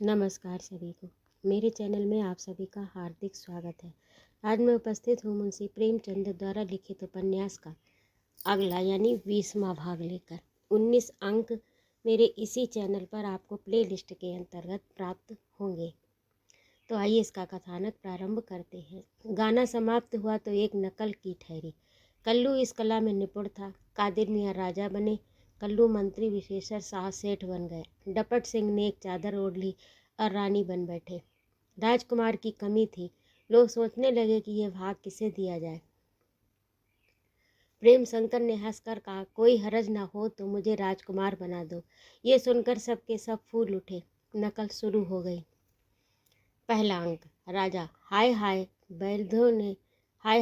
नमस्कार सभी को। मेरे चैनल में आप सभी का हार्दिक स्वागत है। आज मैं उपस्थित हूँ मुंशी प्रेमचंद द्वारा लिखित उपन्यास का अगला यानी 20वां भाग लेकर। 19 अंक मेरे इसी चैनल पर आपको प्ले लिस्ट के अंतर्गत प्राप्त होंगे। तो आइए इसका कथानक प्रारंभ करते हैं। गाना समाप्त हुआ तो एक नकल की ठहरी। कल्लू इस कला में निपुण था। कादिर मियाँ राजा बने, कल्लू मंत्री विशेषर शाह सेठ बन गए। डपट सिंह ने एक चादर ओढ़ ली और रानी बन बैठे। राजकुमार की कमी थी। लोग सोचने लगे कि यह भाग किसे दिया जाए। प्रेम शंकर ने हंसकर कहा, कोई हरज ना हो तो मुझे राजकुमार बना दो। ये सुनकर सबके सब फूल उठे। नकल शुरू हो गई। पहला अंक। राजा। हाय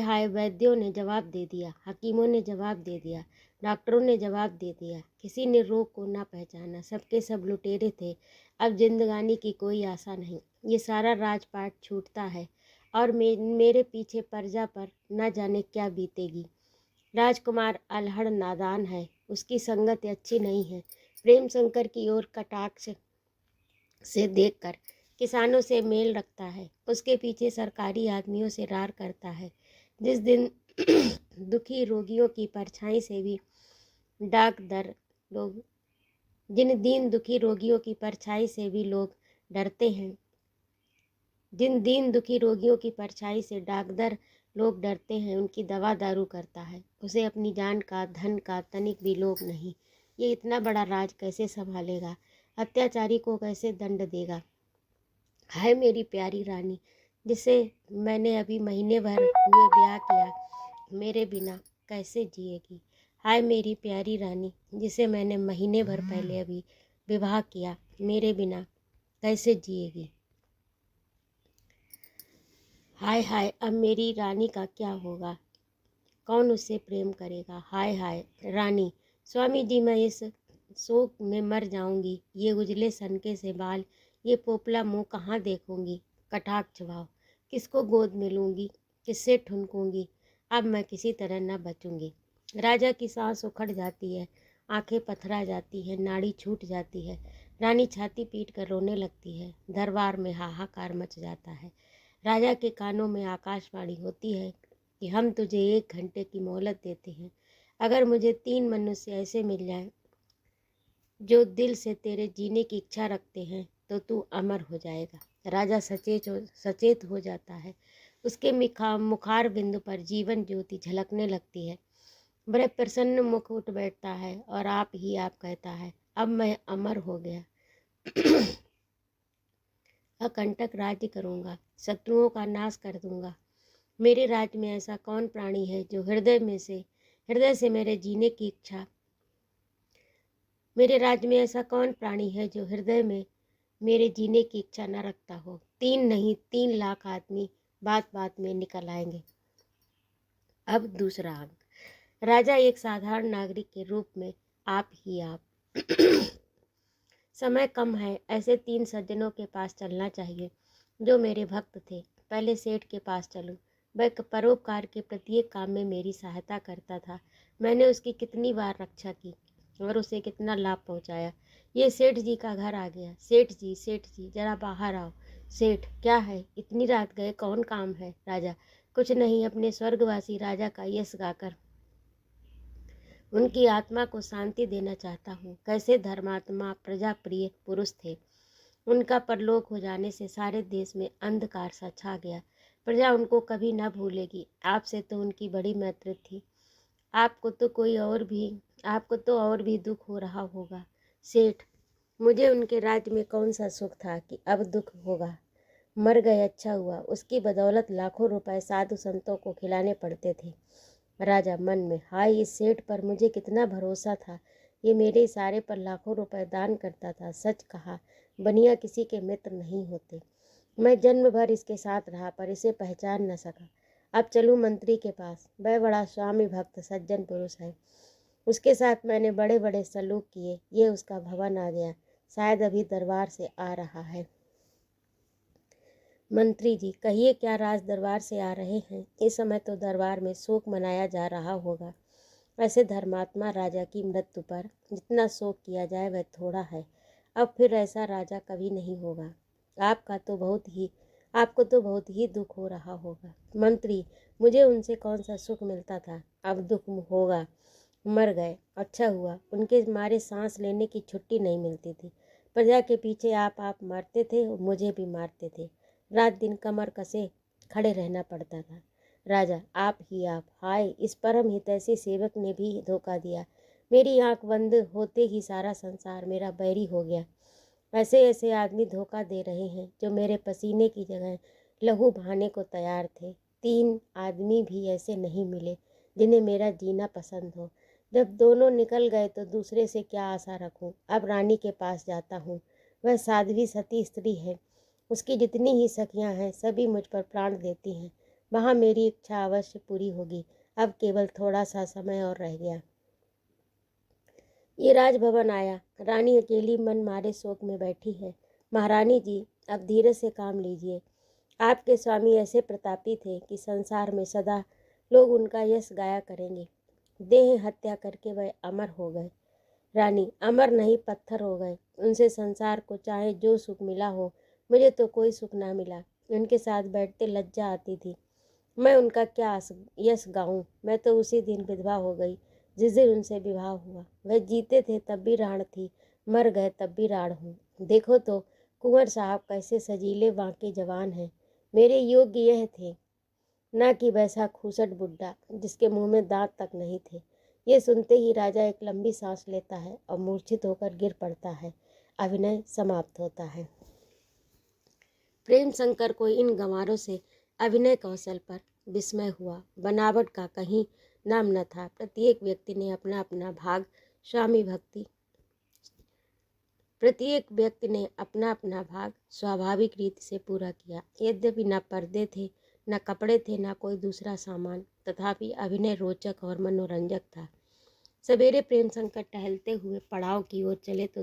हाय वैद्यों ने जवाब दे दिया, हकीमों ने जवाब दे दिया, डॉक्टरों ने जवाब दे दिया। किसी ने रोग को ना पहचाना। सबके सब लुटेरे थे। अब जिंदगानी की कोई आशा नहीं। ये सारा राजपाट छूटता है और मेरे पीछे प्रजा पर न जाने क्या बीतेगी। राजकुमार अल्हड़ नादान है, उसकी संगत अच्छी नहीं है। प्रेम शंकर की ओर कटाक्ष से देखकर किसानों से मेल रखता है, उसके पीछे सरकारी आदमियों से रार करता है। जिस दिन दुखी रोगियों की परछाई से भी डाक दर लोग जिन दीन दुखी रोगियों की परछाई से भी लोग डरते हैं, जिन दीन दुखी रोगियों की परछाई से डाकदर लोग डरते हैं, उनकी दवा दारू करता है। उसे अपनी जान का, धन का तनिक भी लोभ नहीं। ये इतना बड़ा राज कैसे संभालेगा? अत्याचारी को कैसे दंड देगा? हाय मेरी प्यारी रानी, जिसे मैंने अभी महीने भर हुए ब्याह किया, मेरे बिना कैसे जिएगी? हाय मेरी प्यारी रानी, जिसे मैंने महीने भर पहले अभी विवाह किया, मेरे बिना कैसे जिएगी? हाय हाय, अब मेरी रानी का क्या होगा? कौन उससे प्रेम करेगा? हाय हाय रानी, स्वामी जी, मैं इस शोक में मर जाऊंगी। ये उजले सनके से बाल, ये पोपला मुंह कहाँ देखूंगी? कटाक्ष भाव, किसको गोद में लूंगी, किससे ठुनकूंगी? अब मैं किसी तरह न बचूंगी। राजा की सांस उखड़ जाती है, आंखें पथरा जाती हैं, नाड़ी छूट जाती है। रानी छाती पीट कर रोने लगती है। दरबार में हाहाकार मच जाता है। राजा के कानों में आकाशवाणी होती है कि हम तुझे 1 घंटे की मोहलत देते हैं। अगर मुझे 3 मनुष्य ऐसे मिल जाएं जो दिल से तेरे जीने की इच्छा रखते हैं तो तू अमर हो जाएगा। राजा सचेत हो जाता है। उसके मुखार बिंदु पर जीवन ज्योति झलकने लगती है। बड़े प्रसन्न मुख उठ बैठता है और आप ही आप कहता है, अब मैं अमर हो गया। अकंटक राज्य करूँगा, शत्रुओं का नाश कर दूंगा। मेरे राज्य में ऐसा कौन प्राणी है जो हृदय से मेरे राज्य में ऐसा कौन प्राणी है जो हृदय में मेरे जीने की इच्छा न रखता हो? 3 नहीं 3 लाख आदमी बात बात में निकल आएंगे। अब दूसरा अंक। राजा एक साधारण नागरिक के रूप में आप ही आप। समय कम है, ऐसे 3 सज्जनों के पास चलना चाहिए जो मेरे भक्त थे। पहले सेठ के पास चलूं। वह परोपकार के प्रत्येक काम में मेरी सहायता करता था। मैंने उसकी कितनी बार रक्षा की और उसे कितना लाभ पहुंचाया। ये सेठ जी का घर आ गया। सेठ जी जरा बाहर आओ। सेठ, क्या है, इतनी रात गए, कौन काम है? राजा, कुछ नहीं, अपने स्वर्गवासी राजा का यश गाकर उनकी आत्मा को शांति देना चाहता हूँ। कैसे धर्मात्मा प्रजा प्रिय पुरुष थे। उनका परलोक हो जाने से सारे देश में अंधकार सा छा गया। प्रजा उनको कभी न भूलेगी। आपसे तो उनकी बड़ी मैत्री थी। आपको तो और भी दुख हो रहा होगा। सेठ, मुझे उनके राज्य में कौन सा सुख था कि अब दुख होगा? मर गए, अच्छा हुआ। उसकी बदौलत लाखों रुपए साधु संतों को खिलाने पड़ते थे। राजा मन में, हाय, इस सेठ पर मुझे कितना भरोसा था। ये मेरे इशारे पर लाखों रुपए दान करता था। सच कहा, बनिया किसी के मित्र नहीं होते। मैं जन्म भर इसके साथ रहा पर इसे पहचान न सका। अब चलूं मंत्री के पास। वह बड़ा स्वामी भक्त सज्जन पुरुष है। उसके साथ मैंने बड़े बड़े सलूक किए। ये उसका भवन आ गया, शायद अभी दरबार से आ रहा है। मंत्री जी, कहिए, क्या राज दरबार से आ रहे हैं? इस समय तो दरबार में शोक मनाया जा रहा होगा। ऐसे धर्मात्मा राजा की मृत्यु पर जितना शोक किया जाए वह थोड़ा है। अब फिर ऐसा राजा कभी नहीं होगा। आपको तो बहुत ही दुख हो रहा होगा। मंत्री, मुझे उनसे कौन सा सुख मिलता था, अब दुख होगा। मर गए, अच्छा हुआ, उनके मारे सांस लेने की छुट्टी नहीं मिलती थी। प्रजा के पीछे आप मारते थे और मुझे भी मारते थे। रात दिन कमर कसे खड़े रहना पड़ता था। राजा, आप ही आप, हाय, इस परम हितैषी सेवक ने भी धोखा दिया। मेरी आंख बंद होते ही सारा संसार मेरा बैरी हो गया। ऐसे ऐसे आदमी धोखा दे रहे हैं जो मेरे पसीने की जगह लहू बहाने को तैयार थे। 3 आदमी भी ऐसे नहीं मिले जिन्हें मेरा जीना पसंद हो। जब दोनों निकल गए तो दूसरे से क्या आशा रखूं। अब रानी के पास जाता हूँ। वह साध्वी सती स्त्री है। उसकी जितनी ही सखियां हैं सभी मुझ पर प्राण देती हैं। वहाँ मेरी इच्छा अवश्य पूरी होगी। अब केवल थोड़ा सा समय और रह गया। ये राजभवन आया। रानी अकेली मन मारे शोक में बैठी है। महारानी जी, अब धीरे से काम लीजिए। आपके स्वामी ऐसे प्रतापी थे कि संसार में सदा लोग उनका यश गाया करेंगे। देह हत्या करके वह अमर हो गए। रानी, अमर नहीं, पत्थर हो गए। उनसे संसार को चाहे जो सुख मिला हो, मुझे तो कोई सुख ना मिला। उनके साथ बैठते लज्जा आती थी। मैं उनका क्या यश गाऊं। मैं तो उसी दिन विधवा हो गई जिस दिन उनसे विवाह हुआ। वह जीते थे तब भी राण थी, मर गए तब भी राण हूँ। देखो तो कुंवर साहब कैसे सजीले बांके जवान हैं। मेरे योग्य यह थे, ना कि वैसा खूसट बुड्ढा जिसके मुंह में दांत तक नहीं थे। ये सुनते ही राजा एक लंबी सांस लेता है और मूर्छित होकर गिर पड़ता है। अभिनय समाप्त होता है। प्रेम शंकर को इन गंवारों से अभिनय कौशल पर विस्मय हुआ। बनावट का कहीं नाम न था। प्रत्येक व्यक्ति ने अपना अपना भाग स्वाभाविक रीति से पूरा किया। यद्यपि न पर्दे थे, न कपड़े थे, न कोई दूसरा सामान, तथापि अभिनय रोचक और मनोरंजक था। सवेरे प्रेम शंकर टहलते हुए पड़ाव की ओर चले तो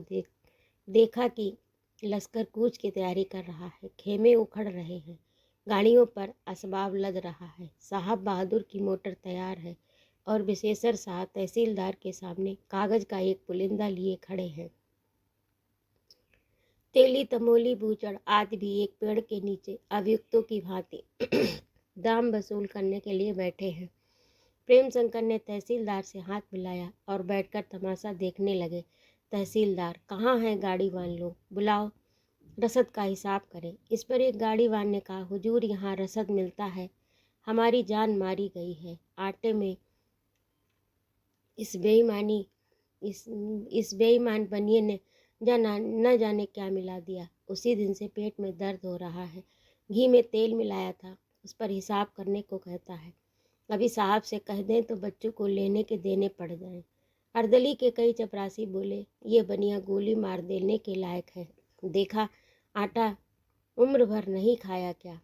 देखा कि लश्कर कूच की तैयारी कर रहा है। खेमे उखड़ रहे हैं, गाड़ियों पर असबाब लद रहा है। साहब बहादुर की मोटर तैयार है और विशेषर साहब तहसीलदार के सामने कागज का एक पुलिंदा लिए खड़े हैं। तेली, तमोली, बूचड़ आदि भी एक पेड़ के नीचे अभियुक्तों की भांति दाम वसूल करने के लिए बैठे हैं। प्रेम शंकर ने तहसीलदार से हाथ मिलाया और बैठकर तमाशा देखने लगे। तहसीलदार, कहाँ है गाड़ीवान लोग, बुलाओ, रसद का हिसाब करें। इस पर एक गाड़ीवान ने कहा, हुजूर, यहाँ रसद मिलता है, हमारी जान मारी गई है। आटे में इस बेईमान बनिए ने न जाने क्या मिला दिया। उसी दिन से पेट में दर्द हो रहा है। घी में तेल मिलाया था, उस पर हिसाब करने को कहता है। अभी साहब से कह दें तो बच्चों को लेने के देने पड़ जाएं। अर्दली के कई चपरासी बोले, ये बनिया गोली मार देने के लायक है। देखा, आटा उम्र भर नहीं खाया क्या?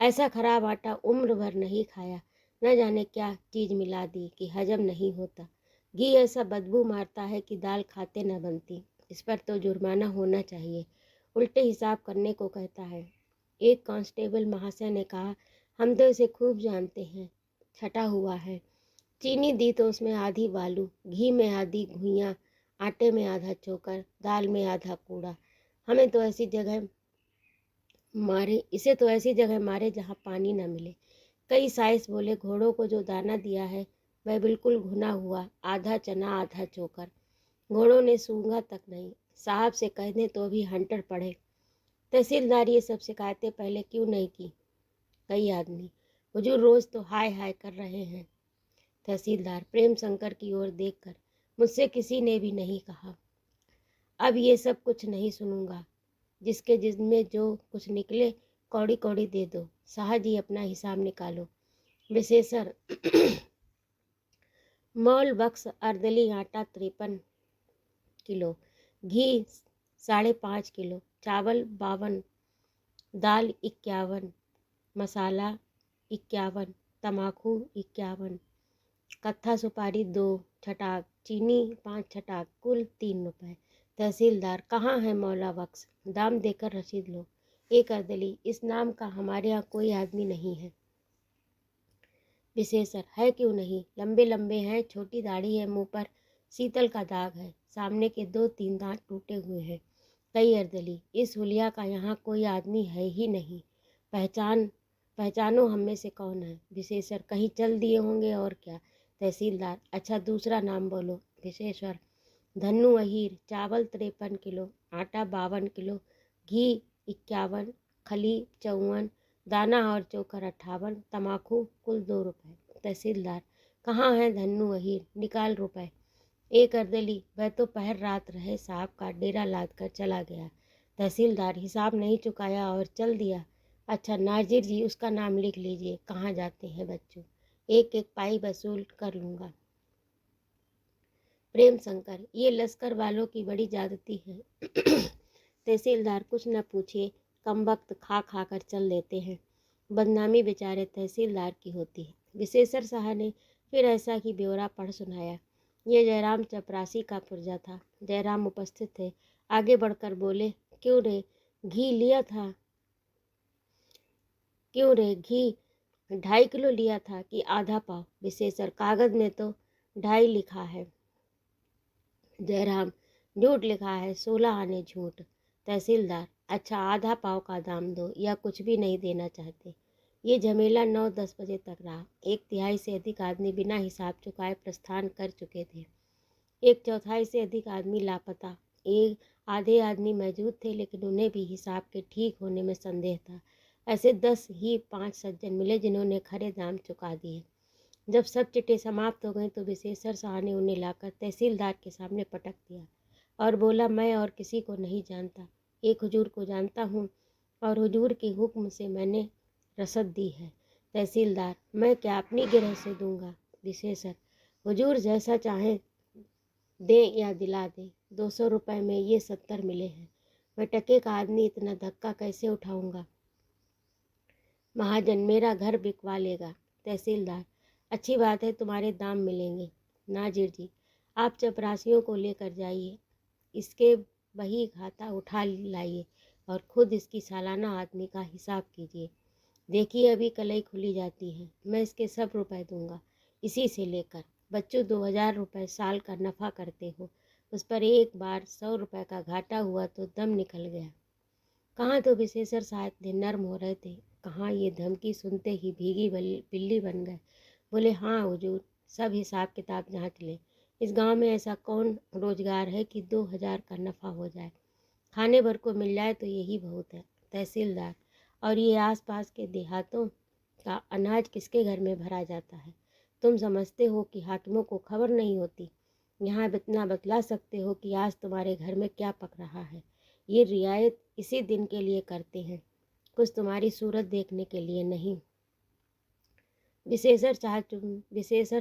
ऐसा खराब आटा उम्र भर नहीं खाया। न जाने क्या चीज़ मिला दी कि हजम नहीं होता। घी ऐसा बदबू मारता है कि दाल खाते न बनती। इस पर तो जुर्माना होना चाहिए। उल्टे हिसाब करने को कहता है। एक कांस्टेबल महाशय ने कहा, हम तो इसे खूब जानते हैं, छटा हुआ है। चीनी दी तो उसमें आधी बालू, घी में आधी घुइयाँ, आटे में आधा चोकर, दाल में आधा कूड़ा। इसे तो ऐसी जगह मारे जहाँ पानी न मिले। कई साइस बोले, घोड़ों को जो दाना दिया है वह बिल्कुल भुना हुआ, आधा चना आधा चोकर। घोड़ों ने सूंघा तक नहीं। साहब से कह दें तो भी हंटर पड़े। तहसीलदार, ये सब शिकायतें पहले क्यों नहीं की? कई आदमी, हुजूर, रोज तो हाय हाय कर रहे हैं। तहसीलदार प्रेम शंकर की ओर देखकर, मुझसे किसी ने भी नहीं कहा। अब ये सब कुछ नहीं सुनूंगा। जिसके जिसमें जो कुछ निकले कौड़ी कौड़ी दे दो। शाह जी, अपना हिसाब निकालो। विशेषर मौल बक्स अर्दली आटा 53 किलो, घी 5.5 किलो, चावल 52, दाल 51, मसाला 51, तम्बाकू 51, कत्था सुपारी 2 छटाक, चीनी 5 छटाक, कुल 3 रुपए। तहसीलदार, कहाँ है मौला बक्स? दाम देकर रसीद लो। एक अर्दली, इस नाम का हमारे यहाँ कोई आदमी नहीं है। विशेषर, है क्यों नहीं, लंबे लंबे हैं, छोटी दाढ़ी है, मुंह पर शीतल का दाग है, सामने के 2-3 दांत टूटे हुए हैं। कई अर्दली, इस हुलिया का यहाँ कोई आदमी है ही नहीं। पहचानो हम में से कौन है। विशेषर, कहीं चल दिए होंगे और क्या। तहसीलदार, अच्छा दूसरा नाम बोलो। विशेषर, धन्नू अहीर, चावल 53 किलो, आटा 52 किलो, घी 51, खली 54, दाना और चोकर 58, तमाकू कुल 2 रुपये। तहसीलदार, कहाँ है धन्नू अहीर, निकाल रुपए। एक अर्दली, वह तो पहर रात रहे साहब का डेरा लाद कर चला गया। तहसीलदार, हिसाब नहीं चुकाया और चल दिया। अच्छा नाजिर जी, उसका नाम लिख लीजिए। कहाँ जाते हैं बच्चों, एक एक पाई वसूल कर लूँगा। प्रेम शंकर, ये लश्कर वालों की बड़ी ज्यादती है। तहसीलदार, कुछ न पूछिए, कम वक्त खा खा कर चल देते हैं। बदनामी बेचारे तहसीलदार की होती है। विशेषर साहब ने फिर ऐसा ही ब्यौरा पढ़ सुनाया। ये जयराम चपरासी का पुर्जा था। जयराम उपस्थित थे, आगे बढ़कर बोले, क्यों रे, घी लिया था? क्यों रे, घी 2.5 किलो लिया था कि आधा पाव? विशेषर, कागज में तो 2.5 लिखा है। जयराम, झूठ लिखा है, 16 आने झूठ। तहसीलदार, अच्छा आधा पाव का दाम दो या कुछ भी नहीं देना चाहते। ये झमेला 9-10 बजे तक रहा। 1/3 से अधिक आदमी बिना हिसाब चुकाए प्रस्थान कर चुके थे। 1/4 से अधिक आदमी लापता। आधे आदमी मौजूद थे, लेकिन उन्हें भी हिसाब के ठीक होने में संदेह था। ऐसे 10 ही 5 सज्जन मिले जिन्होंने खरे दाम चुका दिए। जब सब चिट्ठे समाप्त हो गए तो विशेषर शाह ने उन्हें लाकर तहसीलदार के सामने पटक दिया और बोला, मैं और किसी को नहीं जानता, एक हुजूर को जानता हूँ और हुजूर के हुक्म से मैंने रसद दी है। तहसीलदार, मैं क्या अपनी गिरह से दूंगा? विशेषर, हुजूर जैसा चाहें दें या दिला दें। 200 रुपये में ये 70 मिले हैं। मैं टके का आदमी इतना धक्का कैसे उठाऊंगा? महाजन, मेरा घर बिकवा लेगा। तहसीलदार, अच्छी बात है, तुम्हारे दाम मिलेंगे। नाजिर जी, आप चपरासियों को लेकर जाइए, इसके बही खाता उठा लाइए और खुद इसकी सालाना आदमी का हिसाब कीजिए। देखिए अभी कलई खुली जाती है, मैं इसके सब रुपए दूंगा। इसी से लेकर बच्चों 2000 रुपये साल का नफ़ा करते हो, उस पर एक बार 100 रुपये का घाटा हुआ तो दम निकल गया। कहाँ तो विशेषर साहब थे, नर्म हो रहे थे, कहाँ ये धमकी सुनते ही भीगी बिल्ली बन गए। बोले, हाँ हुजूर, सब हिसाब किताब जांच लें। इस गांव में ऐसा कौन रोजगार है कि 2000 का नफ़ा हो जाए? खाने भर को मिल जाए तो यही बहुत है। तहसीलदार, और ये आसपास के देहातों का अनाज किसके घर में भरा जाता है? तुम समझते हो कि हाकिमों को खबर नहीं होती? यहाँ इतना बतला सकते हो कि आज तुम्हारे घर में क्या पक रहा है। ये रियायत इसी दिन के लिए करते हैं, कुछ तुम्हारी सूरत देखने के लिए नहीं। विशेषर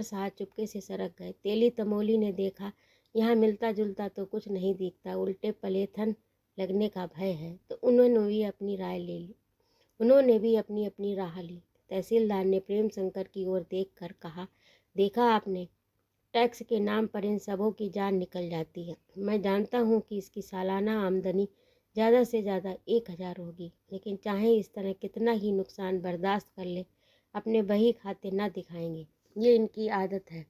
साहब चुपके से सरक गए। तेली तमोली ने देखा, यहाँ मिलता जुलता तो कुछ नहीं दिखता, उल्टे पलेथन लगने का भय है, तो उन्होंने भी अपनी राय ले ली। उन्होंने भी अपनी अपनी राह ली। तहसीलदार ने प्रेम शंकर की ओर देखकर कहा, देखा आपने, टैक्स के नाम पर इन सबों की जान निकल जाती है। मैं जानता हूँ कि इसकी सालाना आमदनी ज़्यादा से ज़्यादा 1000 होगी, लेकिन चाहे इस तरह कितना ही नुकसान बर्दाश्त कर ले, अपने बही खाते ना दिखाएंगे। ये इनकी आदत है।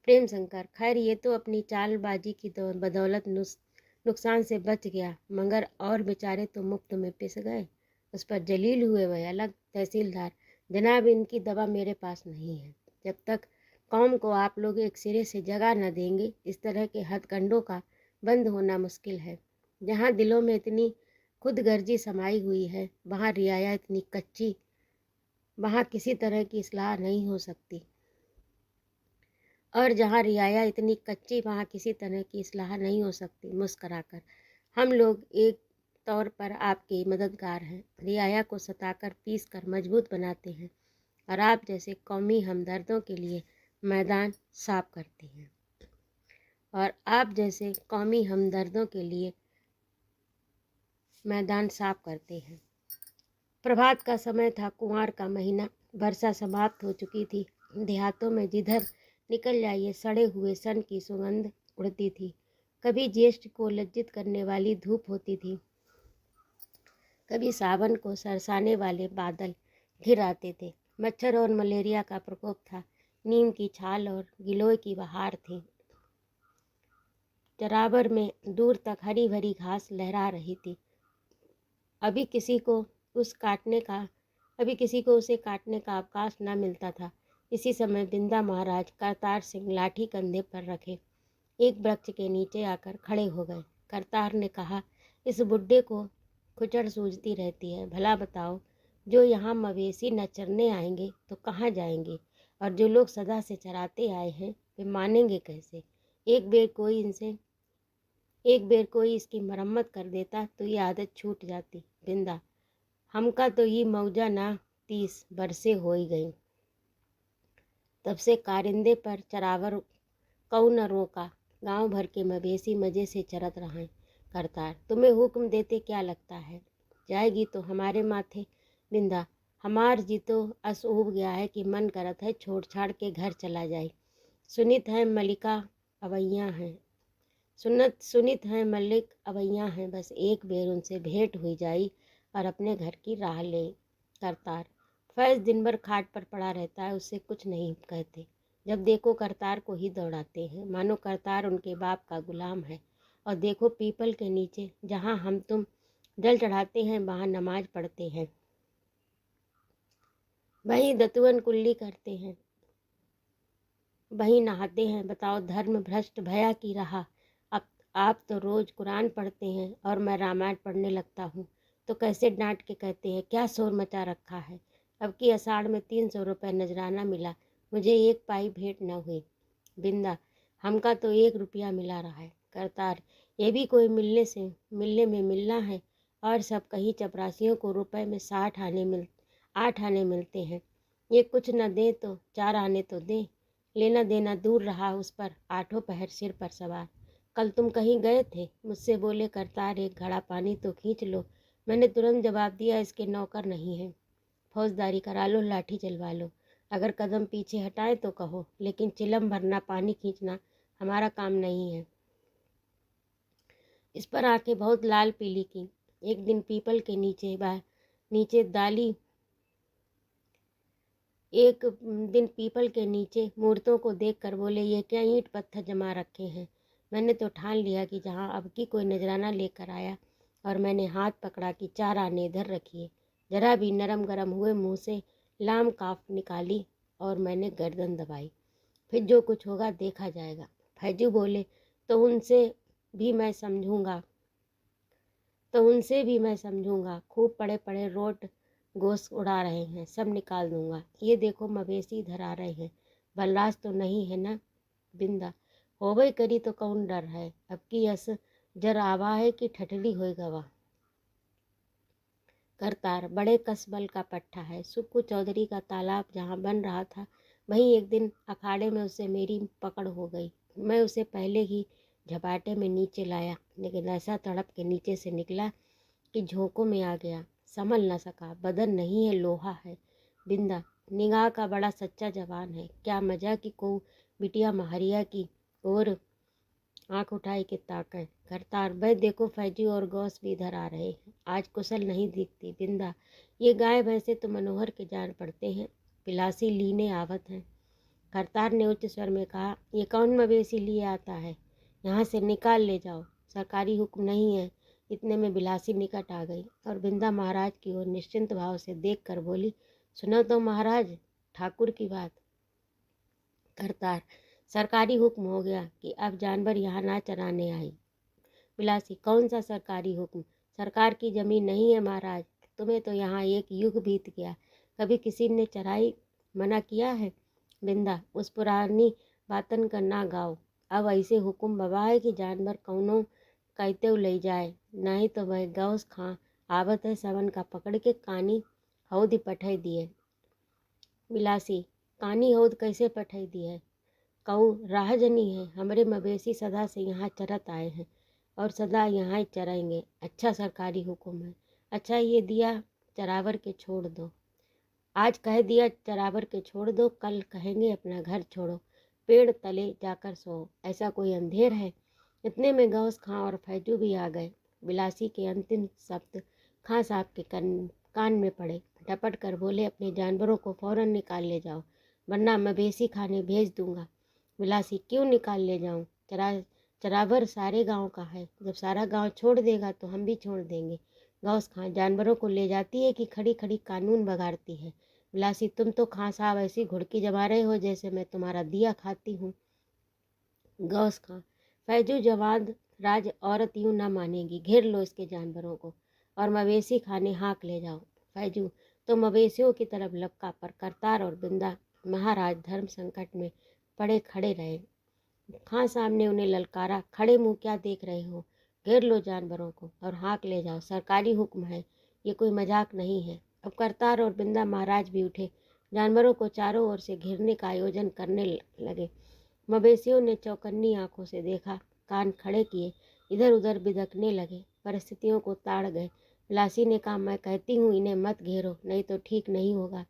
प्रेम शंकर, खैर ये तो अपनी चालबाजी की बदौलत नुकसान से बच गया, मगर और बेचारे तो मुफ्त में पिस गए, उस पर जलील हुए वह अलग। तहसीलदार, जनाब इनकी दवा मेरे पास नहीं है। जब तक कौम को आप लोग एक सिरे से जगह न देंगे, इस तरह के हथकंडों का बंद होना मुश्किल है। जहाँ दिलों में इतनी खुदगर्जी समाई हुई है, वहाँ रियाया इतनी कच्ची, वहाँ किसी तरह की इस्लाह नहीं हो सकती। और जहाँ रियाया इतनी कच्ची, वहाँ किसी तरह की इस्लाह नहीं हो सकती। मुस्कराकर, हम लोग एक तौर पर आपके मददगार हैं, रियाया को सताकर पीस कर मजबूत बनाते हैं और आप जैसे कौमी हमदर्दों के लिए मैदान साफ करते हैं। और आप जैसे कौमी हमदर्दों के लिए मैदान साफ करते हैं। प्रभात का समय था, कुंवार का महीना, वर्षा समाप्त हो चुकी थी। देहातों में जिधर निकल जाइए सड़े हुए सन की सुगंध उड़ती थी। कभी ज्येष्ठ को लज्जित करने वाली धूप होती थी, कभी सावन को सरसाने वाले बादल घिर आते थे। मच्छर और मलेरिया का प्रकोप था। नीम की छाल और गिलोय की बहार थी। चरावर में दूर तक हरी भरी घास लहरा रही थी। अभी किसी को उसे काटने का अवकाश न मिलता था। इसी समय बिंदा महाराज करतार सिंह लाठी कंधे पर रखे एक वृक्ष के नीचे आकर खड़े हो गए। करतार ने कहा, इस बुड्ढे को खुचड़ सूझती रहती है। भला बताओ, जो यहाँ मवेशी न चरने आएंगे तो कहाँ जाएंगे, और जो लोग सदा से चराते आए हैं वे मानेंगे कैसे। एक बेर कोई इसकी मरम्मत कर देता तो ये आदत छूट जाती। बिंदा, हमका तो ये मौजा ना 30 बरसे हो ही गई। तब से कारिंदे पर चरावर कऊ न रोका। गांव भर के मवेशी मजे से चरत रहें। करतार, तुम्हें हुक्म देते क्या लगता है, जाएगी तो हमारे माथे। बिंदा, हमार जी तो अस उब गया है कि मन करत है छोड़ छाड़ के घर चला जाए। सुनित है मलिक अवैया हैं, बस एक बेर उनसे भेंट हुई जाई और अपने घर की राह ले। करतार, फैज दिन भर खाट पर पड़ा रहता है, उससे कुछ नहीं कहते। जब देखो करतार को ही दौड़ाते हैं, मानो करतार उनके बाप का गुलाम है। और देखो पीपल के नीचे जहाँ हम तुम जल चढ़ाते हैं वहाँ नमाज पढ़ते हैं, वहीं दतुअन कुल्ली करते हैं, वहीं नहाते हैं। बताओ, धर्म भ्रष्ट भया की रहा। अब आप तो रोज कुरान पढ़ते हैं और मैं रामायण पढ़ने लगता हूँ तो कैसे डांट के कहते हैं, क्या शोर मचा रखा है। अब की अषाढ़ में 300 रुपये नजराना मिला, मुझे 1 पाई भेंट न हुई। बिंदा, हमका तो 1 रुपया मिला रहा है। करतार, ये भी कोई मिलने में मिलना है, और सब कहीं चपरासियों को रुपए में 8 आने मिलते हैं। ये कुछ न दे तो 4 आने तो दे। लेना देना दूर रहा, उस पर 8 पहर सिर पर सवार। कल तुम कहीं गए थे, मुझसे बोले करतार एक घड़ा पानी तो खींच लो। मैंने तुरंत जवाब दिया, इसके नौकर नहीं है, फौजदारी करा लो, लाठी चलवा लो। अगर कदम पीछे हटाए तो कहो, लेकिन चिलम भरना पानी खींचना हमारा काम नहीं है। इस पर आंखें बहुत लाल पीली की। एक दिन पीपल के नीचे मूर्तों को देखकर बोले, ये क्या ईंट पत्थर जमा रखे हैं। मैंने तो ठान लिया कि जहाँ अब की कोई नजराना लेकर आया और मैंने हाथ पकड़ा कि 4 आने इधर रखिए। जरा भी नरम गरम हुए मुंह से लाम काफ निकाली और मैंने गर्दन दबाई। फिर जो कुछ होगा देखा जाएगा। फैजू बोले, तो उनसे भी मैं समझूंगा। खूब पड़े पड़े रोट गोश्त उड़ा रहे हैं, सब निकाल दूंगा। ये देखो मवेशी धरा रहे हैं, बलराज तो नहीं है ना। बिंदा, होबे करी तो कौन डर है, अब की यस जर आवा है कि ठठली होए गवा। करतार, बड़े कसबल का पट्टा है। सुक्कू चौधरी का तालाब जहाँ बन रहा था, वहीं एक दिन अखाड़े में उससे मेरी पकड़ हो गई। मैं उसे पहले ही झपाटे में नीचे लाया, लेकिन ऐसा तड़प के नीचे से निकला कि झोंकों में आ गया, संभल न सका। बदन नहीं है, लोहा है। बिंदा, निगाह का बड़ा सच्चा जवान है। क्या मजा कि को बिटिया महरिया की और आंख उठाई के ताकत। करतार, भाई देखो फैजी और गौस भी इधर आ रहे हैं, आज कुशल नहीं दिखती। बिंदा, ये गाय भैंसे तो मनोहर के जान पड़ते हैं, पिलासी लीने आवत हैं। करतार ने उच्च स्वर में कहा, ये कौन मवेशी लिए आता है, यहाँ से निकाल ले जाओ, सरकारी हुक्म नहीं है। इतने में बिलासी निकट आ गई और बिंदा महाराज की ओर निश्चिंत भाव से देख कर बोली, सुनो तो महाराज, ठाकुर की बात। करतार, सरकारी हुक्म हो गया कि अब जानवर यहाँ ना चराने आई। बिलासी, कौन सा सरकारी हुक्म, सरकार की जमीन नहीं है महाराज, तुम्हें तो यहाँ एक युग बीत गया, कभी किसी ने चराई मना किया है। बिंदा, उस पुरानी बातन का ना गाओ, अब ऐसे हुक्म बवा है कि जानवर कौनो कहते ले जाए, नहीं तो वह गौस खां आवत है, सवन का पकड़ के कानी हौद पठाई दिए। बिलासी, कानी हौद कैसे पठाई दी है, कहूँ राहजनी है, हमारे मवेशी सदा से यहाँ चरत आए हैं और सदा यहाँ ही चराएंगे। अच्छा सरकारी हुक्म है। अच्छा ये दिया चरावर के छोड़ दो, आज कह दिया चरावर के छोड़ दो, कल कहेंगे अपना घर छोड़ो, पेड़ तले जाकर सो, ऐसा कोई अंधेर है। इतने में गौस खां और फैजू भी आ गए। बिलासी के अंतिम शब्द खां साहब के कान में पड़े। डपट कर बोले, अपने जानवरों को फौरन निकाल ले जाओ, वरना मवेशी खाने भेज दूंगा। बिलासी, क्यों निकाल ले जाऊं, चरावर सारे गांव का है, जब सारा गांव छोड़ देगा तो हम भी छोड़ देंगे। गौस खां जानवरों को ले जाती है कि खड़ी खड़ी कानून बगाड़ती है। बिलासी तुम तो खां साहब ऐसी घुड़की जमा रहे हो जैसे मैं तुम्हारा दिया खाती हूँ। गौस खां फैजू जवाद राज औरत यूं ना मानेगी, घेर लो इसके जानवरों को और मवेशी खाने हाँक ले जाओ। फैजू तो मवेशियों की तरफ लपका, पर करतार और बिंदा महाराज धर्म संकट में पड़े खड़े रहे। खां साहब ने उन्हें ललकारा, खड़े मुंह क्या देख रहे हो, घेर लो जानवरों को और हाँक ले जाओ, सरकारी हुक्म है, ये कोई मजाक नहीं है। अब करतार और बिंदा महाराज भी उठे, जानवरों को चारों ओर से घेरने का आयोजन करने लगे। मवेशियों ने चौकन्नी आंखों से देखा, कान खड़े किए, इधर उधर बिदकने लगे, परिस्थितियों को ताड़ गए। बिलासी ने कहा, मैं कहती हूँ इन्हें मत घेरो, नहीं तो ठीक नहीं होगा।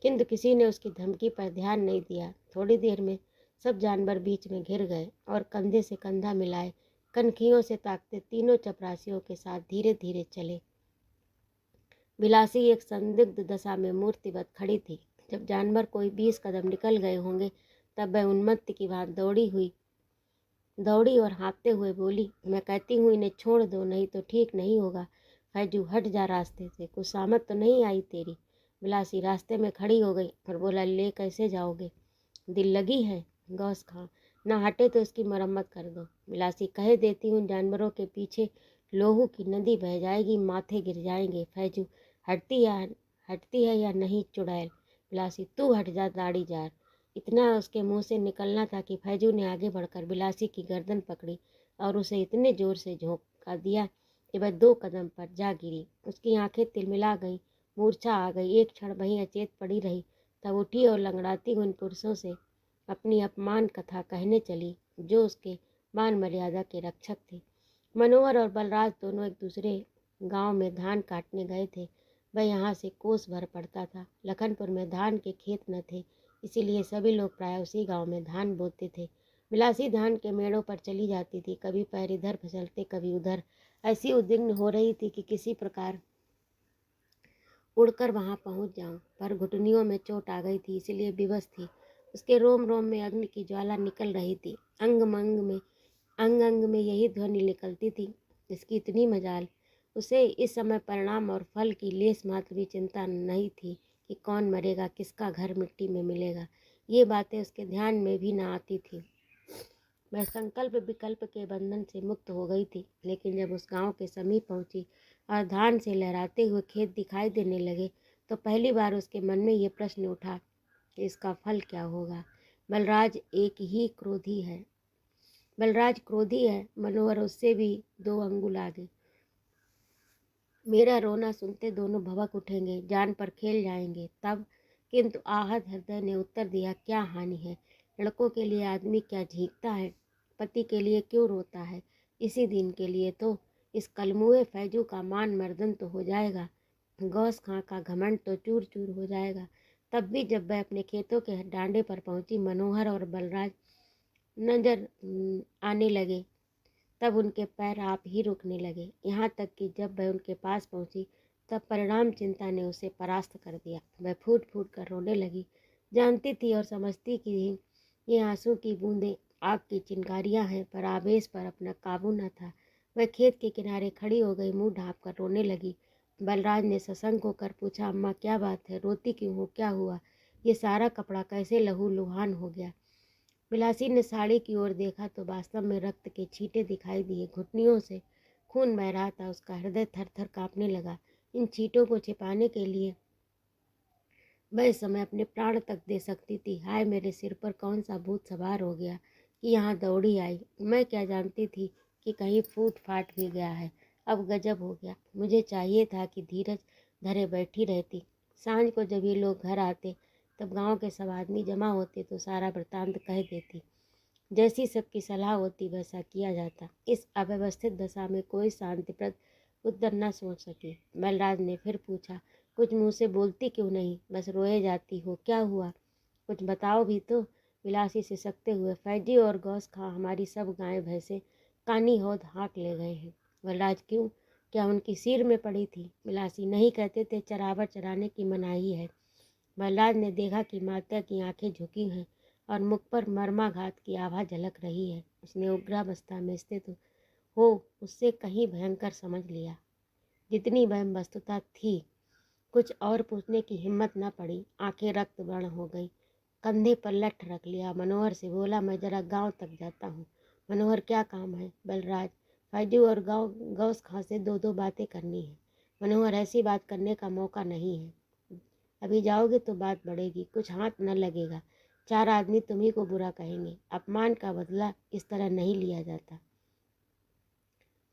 किंतु किसी ने उसकी धमकी पर ध्यान नहीं दिया। थोड़ी देर में सब जानवर बीच में घिर गए और कंधे से कंधा मिलाए कनखियों से ताकते तीनों चपरासियों के साथ धीरे धीरे चले। बिलासी एक संदिग्ध दशा में मूर्तिवत खड़ी थी। जब जानवर कोई 20 कदम निकल गए होंगे तब वह उन्मत्त की बात दौड़ी और हाँफते हुए बोली, मैं कहती हूँ इन्हें छोड़ दो, नहीं तो ठीक नहीं होगा। फैजू हट जा रास्ते से, कुछ सामत तो नहीं आई तेरी। बिलासी रास्ते में खड़ी हो गई और बोला, ले कैसे जाओगे, दिल लगी है। गौस खां ना हटे तो इसकी मरम्मत कर दो। बिलासी कहे देती हूँ जानवरों के पीछे लोहू की नदी बह जाएगी, माथे गिर जाएंगे। फैजू हटती है या नहीं चुड़ैल। बिलासी तू हट जा दाढ़ी जार। इतना उसके मुंह से निकलना था कि फैजू ने आगे बढ़कर बिलासी की गर्दन पकड़ी और उसे इतने जोर से झोंका दिया कि वह 2 कदम पर जा गिरी। उसकी आंखें तिलमिला गईं, मूर्छा आ गई। एक क्षण वहीं अचेत पड़ी रही, तब उठी और लंगड़ाती हुई उन पुरुषों से अपनी अपमान कथा कहने चली जो उसके मान मर्यादा के रक्षक थे। मनोहर और बलराज दोनों एक दूसरे गांव में धान काटने गए थे। वह यहाँ से कोस भर पड़ता था। लखनपुर में धान के खेत न थे, इसीलिए सभी लोग प्राय उसी गांव में धान बोते थे। बिलासी धान के मेड़ों पर चली जाती थी, कभी पैर इधर फिसलते कभी उधर। ऐसी उद्विग्न हो रही थी कि किसी प्रकार उड़कर वहां पहुंच जाऊं, पर घुटनियों में चोट आ गई थी, इसलिए विवश थी। उसके रोम रोम में अग्नि की ज्वाला निकल रही थी, अंग अंग में यही ध्वनि निकलती थी, इसकी इतनी मजाल। उसे इस समय परिणाम और फल की लेस मात्र भी चिंता नहीं थी कि कौन मरेगा, किसका घर मिट्टी में मिलेगा। ये बातें उसके ध्यान में भी न आती थी। वह संकल्प विकल्प के बंधन से मुक्त हो गई थी। लेकिन जब उस गांव के समीप पहुंची और धान से लहराते हुए खेत दिखाई देने लगे तो पहली बार उसके मन में ये प्रश्न उठा कि इसका फल क्या होगा। बलराज क्रोधी है। मनोहर उससे भी 2 अंगुल आगे। मेरा रोना सुनते दोनों भभक उठेंगे, जान पर खेल जाएंगे तब। किंतु आहत हृदय ने उत्तर दिया, क्या हानि है, लड़कों के लिए आदमी क्या झींकता है, पति के लिए क्यों रोता है, इसी दिन के लिए तो। इस कलमुए फैजू का मान मर्दन तो हो जाएगा, गौस खां का घमंड तो चूर चूर हो जाएगा। तब भी जब वह अपने खेतों के डांडे पर पहुंची, मनोहर और बलराज नजर आने लगे, तब उनके पैर आप ही रुकने लगे। यहाँ तक कि जब वह उनके पास पहुंची तब परिणाम चिंता ने उसे परास्त कर दिया। वह फूट फूट कर रोने लगी। जानती थी और समझती कि ये आंसू की बूंदें आग की चिंगारियां हैं, पर आवेश पर अपना काबू न था। वह खेत के किनारे खड़ी हो गई, मुंह ढाँप कर रोने लगी। बलराज ने सशंक होकर पूछा, अम्मा क्या बात है, रोती क्यों हो, क्या हुआ, ये सारा कपड़ा कैसे लहू लुहान हो गया। बिलासी ने साड़ी की ओर देखा तो वास्तव में रक्त के छींटे दिखाई दिए। घुटनियों से खून बह रहा था। उसका हृदय थर थर कांपने लगा। इन छींटों को छिपाने के लिए वह इस समय अपने प्राण तक दे सकती थी। हाय, मेरे सिर पर कौन सा भूत सवार हो गया कि यहाँ दौड़ी आई। मैं क्या जानती थी कि कहीं फूट फाट भी गया है। अब गजब हो गया। मुझे चाहिए था कि धीरज धरे बैठी रहती। सांझ को जब ये लोग घर आते तब गांव के सब आदमी जमा होते तो सारा वृतांत कह देती। जैसी सबकी सलाह होती वैसा किया जाता। इस अव्यवस्थित दशा में कोई शांतिप्रद उत्तर न सोच सकी। बलराज ने फिर पूछा, कुछ मुँह से बोलती क्यों नहीं, बस रोए जाती हो, क्या हुआ, कुछ बताओ भी तो। बिलासी सिसकते हुए, फैजी और गौस खां हमारी सब गायें भैंसें कानी हौद हाँक ले गए हैं। बलराज, क्यों, क्या उनकी सिर में पड़ी थी। बिलासी, नहीं, कहते थे चरावर चराने की मनाही है। बलराज ने देखा कि माता की आंखें झुकी हैं और मुख पर मर्माघात की आभा झलक रही है। उसने उग्रावस्था में स्थित हो उससे कहीं भयंकर समझ लिया। जितनी वहम वस्तुता थी, कुछ और पूछने की हिम्मत न पड़ी। आंखें रक्त वर्ण हो गई। कंधे पर लठ रख लिया। मनोहर से बोला, मैं जरा गांव तक जाता हूँ। मनोहर, क्या काम है? बलराज, फैजू और गौस खां से दो दो बातें करनी है। मनोहर, ऐसी बात करने का मौका नहीं है। अभी जाओगे तो बात बढ़ेगी, कुछ हाथ न लगेगा। 4 आदमी तुम्ही को बुरा कहेंगे। अपमान का बदला इस तरह नहीं लिया जाता।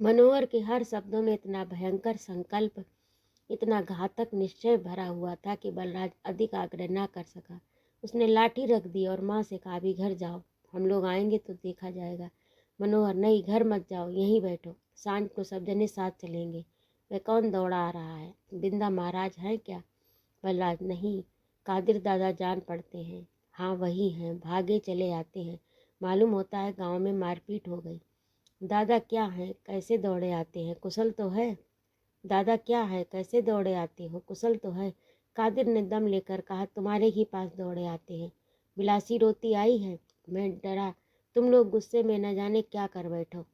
मनोहर के हर शब्दों में इतना भयंकर संकल्प, इतना घातक निश्चय भरा हुआ था कि बलराज अधिक आग्रह न कर सका। उसने लाठी रख दी और माँ से कहा, अभी घर जाओ, हम लोग आएंगे तो देखा जाएगा। मनोहर, नहीं, घर मत जाओ, यहीं बैठो, सांझ को सब जने साथ चलेंगे। वह कौन दौड़ा आ रहा है? बिंदा महाराज हैं क्या? बलराज, नहीं, कादिर दादा जान पड़ते हैं। हाँ वही हैं, भागे चले आते हैं। मालूम होता है गांव में मारपीट हो गई। दादा क्या है, कैसे दौड़े आते हैं? कुशल तो है? दादा क्या है, कैसे दौड़े आते हो? कुशल तो है? कादिर ने दम लेकर कहा, तुम्हारे ही पास दौड़े आते हैं। बिलासी रोती आई है? मैं डरा तुम लोग गुस्से में न जाने क्या कर बैठो।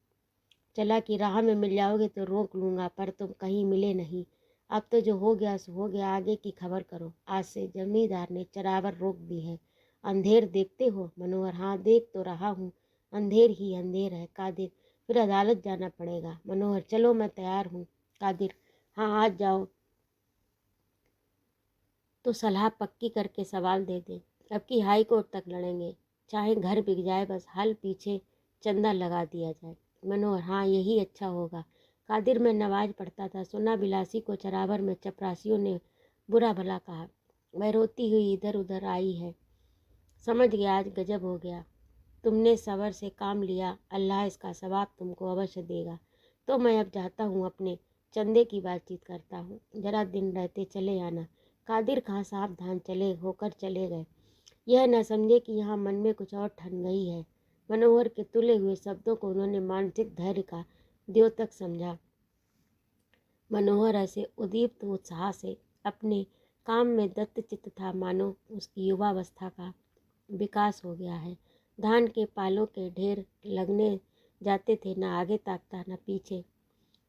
चला कि राह में मिल जाओगे तो रोक लूँगा, पर तुम कहीं मिले नहीं। अब तो जो हो गया सो हो गया, आगे की खबर करो। आज से जमींदार ने चरावर रोक दी है। अंधेर देखते हो? मनोहर, हाँ देख तो रहा हूँ, अंधेर ही अंधेर है। कादिर, फिर अदालत जाना पड़ेगा। मनोहर, चलो मैं तैयार हूँ। कादिर, हाँ आज जाओ तो सलाह पक्की करके सवाल दे दे। अब की हाई कोर्ट तक लड़ेंगे, चाहे घर बिक जाए, बस हल पीछे चंदा लगा दिया जाए। मनोहर, हाँ यही अच्छा होगा। कादिर में नमाज पढ़ता था, सुना बिलासी को चरावर में चपरासियों ने बुरा भला कहा। वह रोती हुई इधर उधर आई है। समझ गया आज गजब हो गया। तुमने सबर से काम लिया, अल्लाह इसका सवाब तुमको अवश्य देगा। तो मैं अब जाता हूँ, अपने चंदे की बातचीत करता हूँ, जरा दिन रहते चले आना। कादिर खां सावधान चले होकर चले गए। यह न समझे कि यहाँ मन में कुछ और ठन गई है। मनोहर के तुले हुए शब्दों को उन्होंने मानसिक धैर्य का द्योतक समझा। मनोहर ऐसे उद्दीप्त उत्साह से अपने काम में दत्तचित्त था, मानो उसकी युवावस्था का विकास हो गया है। धान के पालों के ढेर लगने जाते थे, न आगे ताकता न पीछे।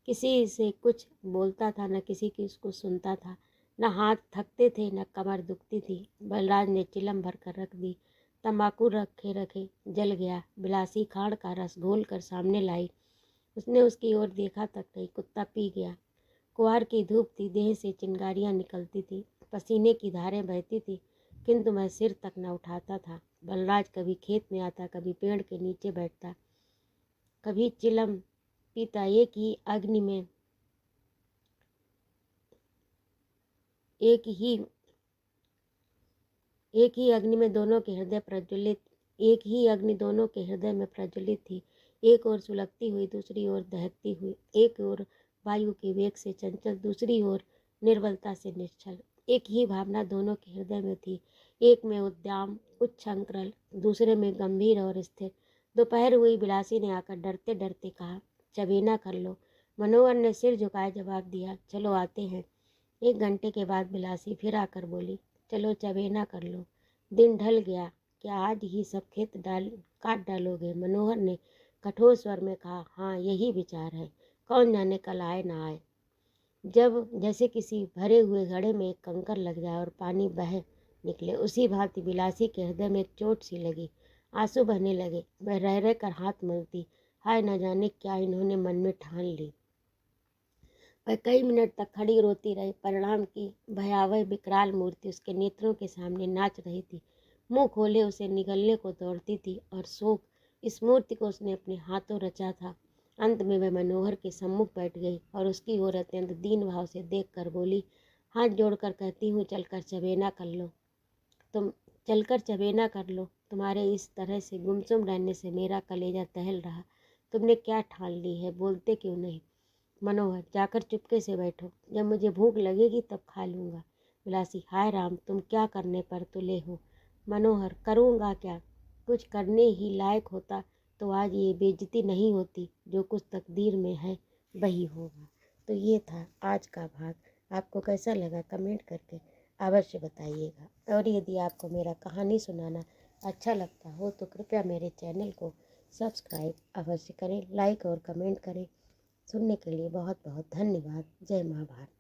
किसी से कुछ बोलता था, न किसी की उसको सुनता था। न हाथ थकते थे, न कमर दुखती थी। बलराज ने चिलम भर कर रख दी। तंबाकू रखे रखे जल गया। बिलासी खाड़ का रस घोल कर सामने लाई। उसने उसकी ओर देखा तक नहीं, कुत्ता पी गया। कुआर की धूप थी, देह से चिंगारियाँ निकलती थी, पसीने की धारें बहती थी, किंतु मैं सिर तक न उठाता था। बलराज कभी खेत में आता, कभी पेड़ के नीचे बैठता, कभी चिलम पीता। एक ही अग्नि में दोनों के हृदय प्रज्वलित एक ही अग्नि दोनों के हृदय में प्रज्वलित थी। एक ओर सुलगती हुई, दूसरी ओर दहकती हुई। एक ओर वायु के वेग से चंचल, दूसरी ओर निर्बलता से निश्चल। एक ही भावना दोनों के हृदय में थी, एक में उद्दाम उच्छृंखल, दूसरे में गंभीर और स्थिर। दोपहर हुई। बिलासी ने आकर डरते डरते कहा, चबेना कर लो। मनोहर ने सिर झुकाए जवाब दिया, चलो आते हैं। 1 घंटे के बाद बिलासी फिर आकर बोली, चलो चबेना कर लो। दिन ढल गया, क्या आज ही सब खेत काट डालोगे? मनोहर ने कठोर स्वर में कहा, हाँ यही विचार है, कौन जाने कल आए ना आए। जब जैसे किसी भरे हुए घड़े में एक कंकर लग जाए और पानी बह निकले, उसी भांति बिलासी के हृदय में एक चोट सी लगी। आंसू बहने लगे। वह रह रह कर हाथ मलती, हाय न जाने क्या इन्होंने मन में ठान ली। वह कई मिनट तक खड़ी रोती रही। परिणाम की भयावह विकराल मूर्ति उसके नेत्रों के सामने नाच रही थी, मुंह खोले उसे निगलने को दौड़ती थी, और शोक इस मूर्ति को उसने अपने हाथों रचा था। अंत में वह मनोहर के सम्मुख बैठ गई और उसकी ओर अत्यंत दीन भाव से देख कर बोली, हाथ जोड़कर कहती हूँ, चलकर चबेना कर लो। तुम्हारे इस तरह से गुमसुम रहने से मेरा कलेजा दहल रहा। तुमने क्या ठान ली है, बोलते क्यों नहीं? मनोहर, जाकर चुपके से बैठो, जब मुझे भूख लगेगी तब खा लूँगा। बिलासी, हाय राम, तुम क्या करने पर तुले हो? मनोहर, करूँगा क्या? कुछ करने ही लायक होता तो आज ये बेइज्जती नहीं होती। जो कुछ तकदीर में है वही होगा। तो ये था आज का भाग। आपको कैसा लगा कमेंट करके अवश्य बताइएगा। और यदि आपको मेरा कहानी सुनाना अच्छा लगता हो तो कृपया मेरे चैनल को सब्सक्राइब अवश्य करें, लाइक और कमेंट करें। सुनने के लिए बहुत बहुत धन्यवाद। जय माँ भारती।